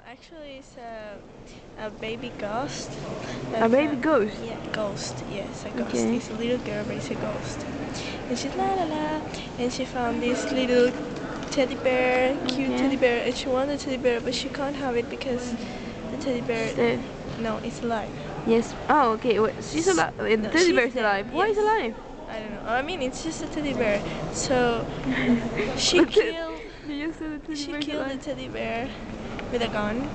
Actually, it's a baby ghost. A baby ghost? Yeah, ghost. Yes, a ghost. Okay. It's a little girl, but it's a ghost. And she's la la la. And she found this little teddy bear, cute Okay. teddy bear, and she wanted the teddy bear, but she can't have it because the teddy bear. She's dead. No, it's alive. Yes. Oh, okay. Wait, she's alive. The No, teddy she's bear's dead, alive. Why is yes. alive? I don't know. I mean, it's just a teddy bear. So she killed. You just said the teddy She bear's killed the alive. teddy bear with a gun,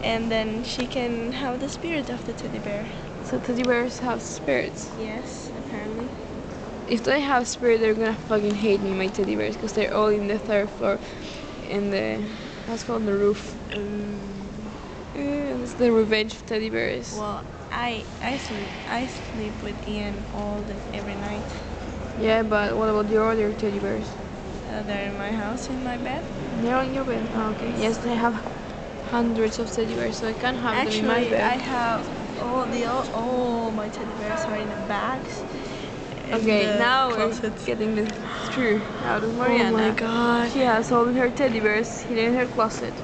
and then she can have the spirit of the teddy bear. So teddy bears have spirits. Yes, apparently. If they have spirit, they're gonna fucking hate me, my teddy bears, because they're all in the third floor, in the what's called the roof. It's the revenge of teddy bears. Well, I sleep with Ian every night. Yeah, but what about your other teddy bears? They're in my house in my bed. They're on your bed. Oh, okay. Yes, they have hundreds of teddy bears, so I can't have them in my Actually, bed. I have all my teddy bears are in the bags. Okay, now closet. we're getting this true out of Mariana. Oh my god. She has all her teddy bears hidden in her closet.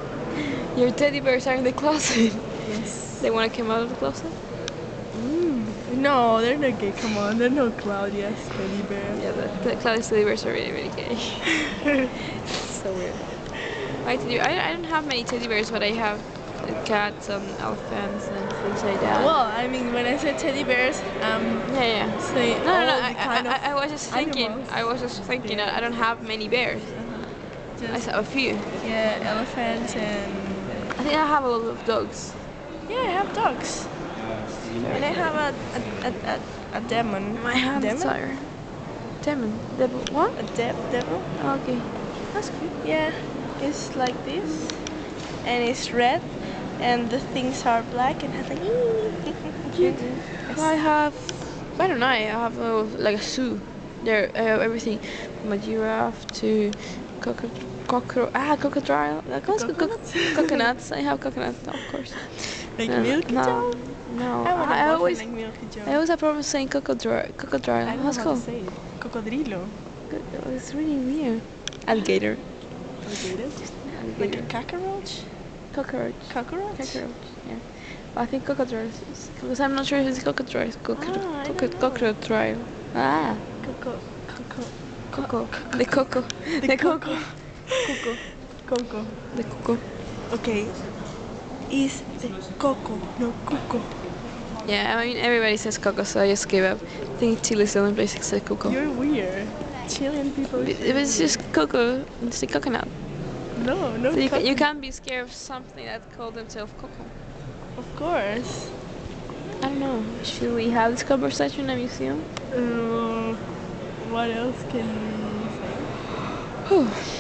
Your teddy bears are in the closet. Yes. They want to come out of the closet? No, they're not gay. Come on, they're not Claudia's teddy bear. Yeah, the Claudia's teddy bears are really, really gay. So weird. I don't have many teddy bears, but I have cats and elephants and things like that. Well, I mean, when I said teddy bears, Yeah. say No. I I was just thinking. animals. I was just thinking. I don't have many bears. I just have a few. yeah, elephants and I think I have a lot of dogs. yeah, I have dogs. And I have a demon. My hamster. Demon. Devil. What? A devil. Okay. That's good. Yeah, it's like this, and it's red, and the things are black and has like. I don't know. I have like a zoo. There, I have everything from a giraffe to crocodile. Coconuts. I have coconuts, of course. Like Milky no, Joe? no. I want a I boyfriend always, like Milky Joe. I always have problems saying crocodile. I don't know What's how called? to say it. Cocodrilo. It's really weird. Alligator. Alligator? Like a cockroach? Cockroach. Cockroach? Cockroach. Yeah. But I think crocodile because I'm not sure if it's crocodile. I don't know. Crocodile. Ah. Coco. The coco. The coco. Coco. Coco. The coco. Okay. Is the coco, no cuco. Yeah, I mean everybody says coco, so I just gave up. I think Chile's the only place that says coco. You're weird. Chilean people. If it's just coco, it's the coconut. No. So you can't be scared of something that called themselves coco. Of course. I don't know. Should we have this conversation in a museum? What else can we say?